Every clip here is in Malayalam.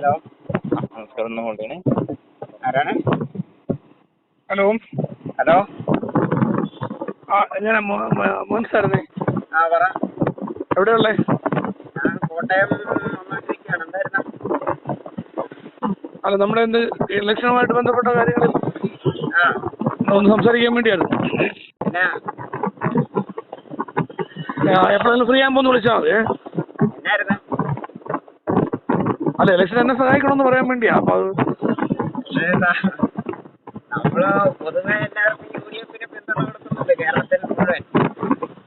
ഹലോ, നമസ്കാരം. ഒന്ന് ഹോൾഡ് ചെയ്യണേ. ആരാണ്? ഹലോ ഹലോ, ഞാൻ മോൻ സാറേ. പറ. എവിടെയുള്ളേ? ഞാൻ കോട്ടയം വന്നോണ്ടിരിക്കുകയാണ്. എന്തായിരുന്നു? അല്ല, നമ്മുടെ എന്ത് ഇലക്ഷനുമായിട്ട് ബന്ധപ്പെട്ട കാര്യങ്ങളിൽ ആ ഒന്ന് സംസാരിക്കാൻ വേണ്ടിയായിരുന്നു. പിന്നെ എപ്പോഴെങ്കിലും ഫ്രീ ആകുമ്പോൾ ഒന്ന് വിളിച്ചാൽ മതി. എന്നായിരുന്നു? അല്ല, ഇലക്ഷൻ എന്നെ സഹായിക്കണമെന്ന് പറയാൻ വേണ്ടിയാ. അപ്പോൾ അത് നമ്മള് പൊതുവെ എല്ലാവർക്കും UDF-ന് പിന്തുണ കൊടുക്കുന്നുണ്ട് കേരളത്തിൽ മുഴുവൻ.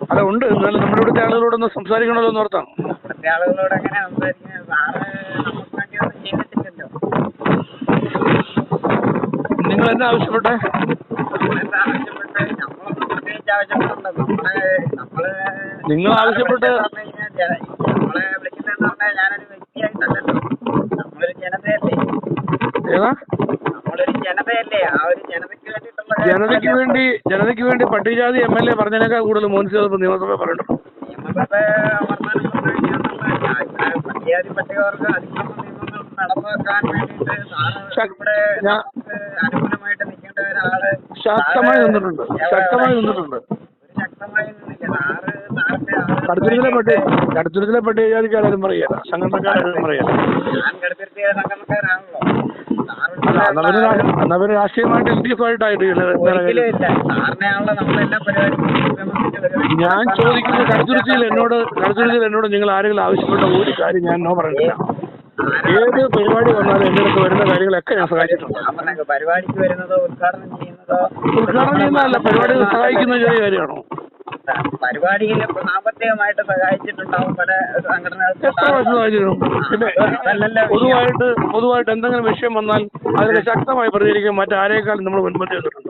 അല്ല, ഉണ്ട്. എന്നാലും നമ്മുടെ ഇവിടുത്തെ ആളുകളോടൊന്ന് സംസാരിക്കണമല്ലോ എന്ന് ഓർത്താണ്. ഇവിടുത്തെ ആളുകളോട് എങ്ങനെ സംസാരിക്കുന്നത്? സാറ് നമുക്ക് വേണ്ടി ഒന്നും ചെയ്തിട്ടില്ലല്ലോ. നിങ്ങൾ എന്നെ ആവശ്യപ്പെട്ടെ? നമ്മളെന്താ ആവശ്യപ്പെട്ട്? നമ്മളൊന്നും പ്രത്യേകിച്ച് ആവശ്യപ്പെടുന്നുണ്ടോ? നിങ്ങൾ ആവശ്യപ്പെട്ട് നമ്മളെ വിളിക്കുന്നതെന്ന് പറഞ്ഞാൽ ഞാനൊരു വ്യക്തിയായിട്ടല്ലല്ലോ. നമ്മളൊരു ജനതയല്ലേ. ഏതാ? നമ്മളൊരു ജനതയല്ലേ. ആ ഒരു ജനതയ്ക്ക് വേണ്ടിയിട്ടുള്ള ജനതയ്ക്ക് വേണ്ടി പട്ടികജാതി MLA പറഞ്ഞതിനേക്കാൾ കൂടുതൽ മോൻസിപ്പ് നിയമസഭ പറയണ്ടോ? നിയമസഭ വർത്തമാനം പറഞ്ഞു പട്ടികജാതി പട്ടികവർഗ അതിക്രമ നിയമങ്ങൾ നടപ്പാക്കാൻ വേണ്ടിയിട്ട് സാറ് ഇവിടെ അനുകൂലമായിട്ട് നിൽക്കേണ്ട ഒരാള് ശക്തമായി നിന്നിട്ടുണ്ട്. ശക്തമായി നിന്നില്ല. കടുത്തുരുത്തിലെ പട്ടികജാതിക്കാരും പറയല, സംഘടനക്കാരും പറയല. ഞാൻ കടുത്തുരുത്തിയ സംഘടനക്കാരാണല്ലോ. അവര് രാഷ്ട്രീയമായിട്ട് LDF ആയിട്ടായിട്ട് ഒരിക്കലും ഇല്ല. സാറിനെയാണല്ലോ നമ്മളെല്ലാം പരിപാടി. ഞാൻ ചോദിക്കുന്നത് കടുത്തുരുത്തിയിൽ എന്നോട് നിങ്ങൾ ആരെങ്കിലും ആവശ്യപ്പെട്ട ഒരു കാര്യം ഞാൻ നോ പറഞ്ഞില്ല. ഏത് പരിപാടി വന്നാലും എൻ്റെ അടുത്ത് വരുന്ന കാര്യങ്ങളൊക്കെ ഞാൻ സഹായിച്ചിട്ടുണ്ട്. പരിപാടിക്ക് വരുന്നതോ ഉദ്ഘാടനം ചെയ്യുന്നതല്ല, പരിപാടികൾ സഹായിക്കുന്ന ചെറിയ കാര്യമാണോ? പരിപാടിയിൽ സാമ്പത്തികമായിട്ട് സഹായിച്ചിട്ടുണ്ടാവും പല സംഘടനകൾക്കും. പിന്നെ പൊതുവായിട്ട് എന്തെങ്കിലും വിഷയം വന്നാൽ അതിനെ ശക്തമായി പ്രതികരിക്കാൻ മറ്റാരേക്കാളും നമ്മൾ മുൻപന്തി വന്നിട്ടുണ്ട്.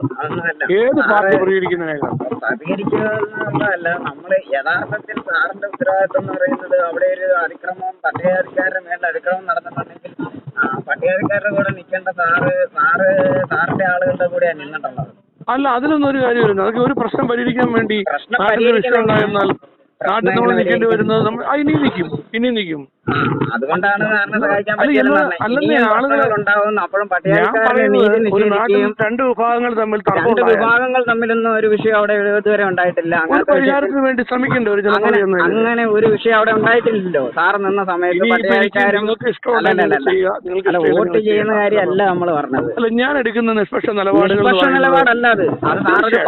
ഏത് പാർട്ടി പ്രതികരിക്കുന്നതിനേക്കാൾ പ്രതികരിക്കുന്നതല്ല. നമ്മള് യഥാർത്ഥത്തിൽ സാറിന്റെ ഉത്തരവാദിത്വം എന്ന് പറയുന്നത് അവിടെ ഒരു അതിക്രമം പട്ടികജാതിക്കാരുടെ മേലെ അതിക്രമം നടന്നിട്ടുണ്ടെങ്കിൽ പട്ടികജാതിക്കാരുടെ കൂടെ നിൽക്കേണ്ട സാറിന്റെ ആളുകളുടെ കൂടെയാണ് നിന്നിട്ടുള്ളത്. അല്ല, അതിലൊന്നും ഒരു കാര്യമില്ല. അതൊക്കെ ഒരു പ്രശ്നം പരിഹരിക്കാൻ വേണ്ടി നാട്ടിൽ വിഷയം ഉണ്ടായിരുന്നാൽ നാട്ടിൽ നമ്മൾ നിൽക്കേണ്ടി വരുന്നത് നമ്മൾ ഇനിയും നിൽക്കും. അതുകൊണ്ടാണ് രണ്ട് വിഭാഗങ്ങൾ തമ്മിലൊന്നും ഒരു വിഷയം അവിടെ ഇതുവരെ ഉണ്ടായിട്ടില്ല. പരിഹാരത്തിന് വേണ്ടി ശ്രമിക്കേണ്ട ഒരു അങ്ങനെ ഒരു വിഷയം അവിടെ ഉണ്ടായിട്ടില്ലല്ലോ. സാറ് നിന്ന സമയത്ത് വോട്ട് ചെയ്യുന്ന കാര്യമല്ല നമ്മൾ പറഞ്ഞത്. അല്ല, ഞാൻ എടുക്കുന്ന നിഷ്പക്ഷ നിലപാടല്ല അത്. അത് സാറൊരു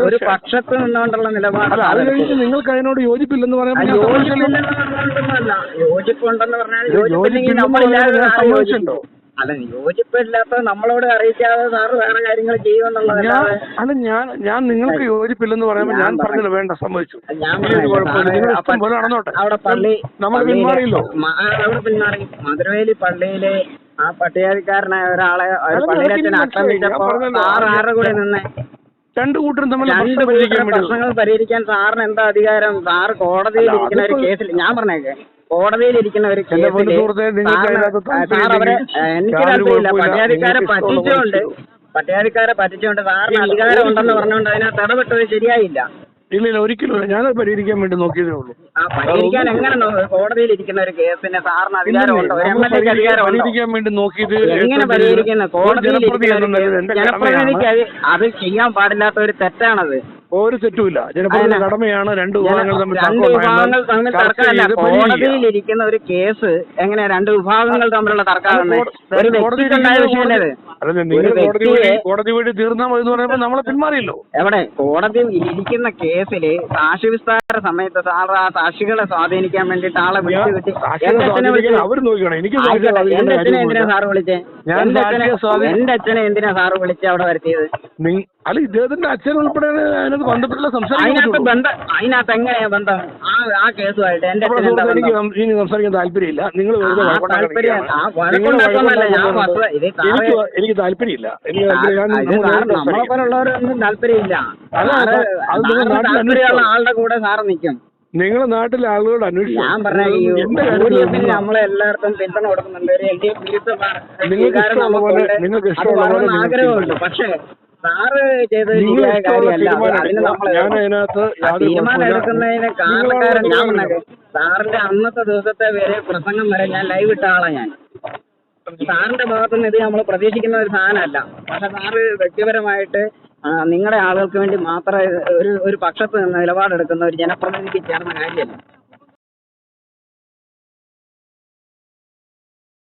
ഒരു പക്ഷത്ത് നിന്നുകൊണ്ടുള്ള നിലപാടല്ല. അത് കഴിഞ്ഞ് നിങ്ങൾക്ക് അതിനോട് യോജിപ്പില്ലെന്ന് പറയാൻ യോജിപ്പുണ്ടെന്ന് പറഞ്ഞാൽ അല്ല, യോജിപ്പില്ലാത്ത നമ്മളോട് അറിയിക്കാതെ സാറ് വേറെ കാര്യങ്ങൾ ചെയ്യുമെന്നുള്ളത്. അല്ല, ഞാൻ നിങ്ങൾക്ക് യോജിപ്പില്ലെന്ന് പറയുമ്പോൾ ഞാൻ പറഞ്ഞില്ല, വേണ്ട, സമ്മതിച്ചു. അവിടെ പള്ളി നമ്മൾ പിന്മാറിയല്ലോ. അവിടെ പിന്മാറി. മധുരവേലി പള്ളിയിലെ ആ പട്ടികജാതിക്കാരനായ ഒരാളെ പള്ളിയിലച്ഛനെ ആക്രമിച്ചപ്പോ ആരുടെ കൂടെ നിന്നേ? രണ്ടു കൂട്ടരും തമ്മിൽ പ്രശ്നങ്ങൾ പരിഹരിക്കാൻ സാറിന് എന്താ അധികാരം? സാറ് കോടതിയിൽ ഇരിക്കുന്ന ഒരു കേസിൽ ഞാൻ പറഞ്ഞേക്കെ കോടതിയിലിരിക്കുന്ന ഒരു കേസിൽ സാർ അവരെ എനിക്ക് താല്പര്യമില്ല. പട്ടികജാതിക്കാരെ പറ്റിച്ചുകൊണ്ട് സാറിന് അധികാരം ഉണ്ടെന്ന് പറഞ്ഞുകൊണ്ട് അതിനകത്ത് ഇടപെട്ടത് ശരിയായില്ല. ഇല്ല, ഒരിക്കലും ഞാനത് പരിഹരിക്കാൻ വേണ്ടി നോക്കിയതേ ഉള്ളൂ. പരിഹരിക്കാൻ എങ്ങനെ കോടതിയിൽ ഇരിക്കുന്ന ഒരു കേസിന് സാറിന് അധികാരമുണ്ടോ? MLA-ക്ക് അധികാരം വേണ്ടി നോക്കിയത് എങ്ങനെ പരിഹരിക്കുന്നത്? കോടതിയിൽ ജനപ്രതിനിധിക്ക് അത് ചെയ്യാൻ പാടില്ലാത്ത ഒരു തെറ്റാണത്. ഒരു തെറ്റുമില്ല. ജനപ്രതിനിധി കടമയാണ്. രണ്ട് വിഭാഗങ്ങൾ തമ്മിൽ തർക്കമല്ല. കോടതിയിലിരിക്കുന്ന ഒരു കേസ് എങ്ങനെ രണ്ട് വിഭാഗങ്ങൾ തമ്മിലുള്ള തർക്കമാണ്? ഒരു വ്യക്തിക്കുണ്ടായ വിഷയമല്ലേ? കോടതി വഴി തീർന്നാൽ മതി എന്ന് പറയുമ്പോൾ നമ്മളെ പിന്മാറിയല്ലോ. എവിടെ? കോടതിയിൽ ഇരിക്കുന്ന കേസില് സാക്ഷി വിസ്താര സമയത്ത് സാർ ആ സാക്ഷികളെ സ്വാധീനിക്കാൻ വേണ്ടിട്ട് ആളെ വിളിച്ചു കിട്ടി. അവർ നോക്കണം. എനിക്ക് എന്റെ അച്ഛനെ എന്തിനാ സാറ് വിളിച്ചേ? എന്റെ അച്ഛനെ എന്തിനാ സാറ് വിളിച്ച് അവിടെ വരുത്തിയത്? അല്ല, ഇദ്ദേഹത്തിന്റെ അച്ഛൻ ഉൾപ്പെടെ അതിനകത്ത് ബന്ധപ്പെട്ടുള്ള അതിനകത്ത് എങ്ങനെയാ ബന്ധം ആ കേസുമായിട്ട്? എന്റെ ഇനി സംസാരിക്കാൻ താല്പര്യമില്ല. നിങ്ങൾ എനിക്ക് താല്പര്യമില്ല. നമ്മളെ പോലുള്ളവരൊന്നും താല്പര്യമില്ല. ആളുടെ കൂടെ സാറ് നിൽക്കും. നിങ്ങളെ നാട്ടിലെ ആളുകളോട് അന്വേഷിച്ചു. ഞാൻ പറഞ്ഞ നമ്മളെല്ലായിടത്തും പിന്തുണ കൊടുക്കുന്നുണ്ട്. നിങ്ങൾക്ക് ഇഷ്ടമുള്ള ആഗ്രഹമുണ്ട്. പക്ഷേ സാറ് ചെയ്ത ശരിയായ കാര്യമല്ല. തീരുമാനം എടുക്കുന്നതിന് കാരണക്കാരൻ ഞാൻ പറഞ്ഞത്. സാറിന്റെ അന്നത്തെ ദിവസത്തെ വരെ പ്രസംഗം വരെ ഞാൻ ലൈവ് ഇട്ട ആളാ ഞാൻ. സാറിന്റെ ഭാഗത്തുനിന്ന് ഇത് നമ്മൾ പ്രതീക്ഷിക്കുന്ന ഒരു സാധനമല്ല. പക്ഷെ സാറ് വ്യക്തിപരമായിട്ട് നിങ്ങളുടെ ആളുകൾക്ക് വേണ്ടി മാത്രം ഒരു പക്ഷത്ത് നിന്ന് നിലപാടെടുക്കുന്ന ഒരു ജനപ്രതിനിധിക്ക് ചേർന്ന കാര്യമല്ല.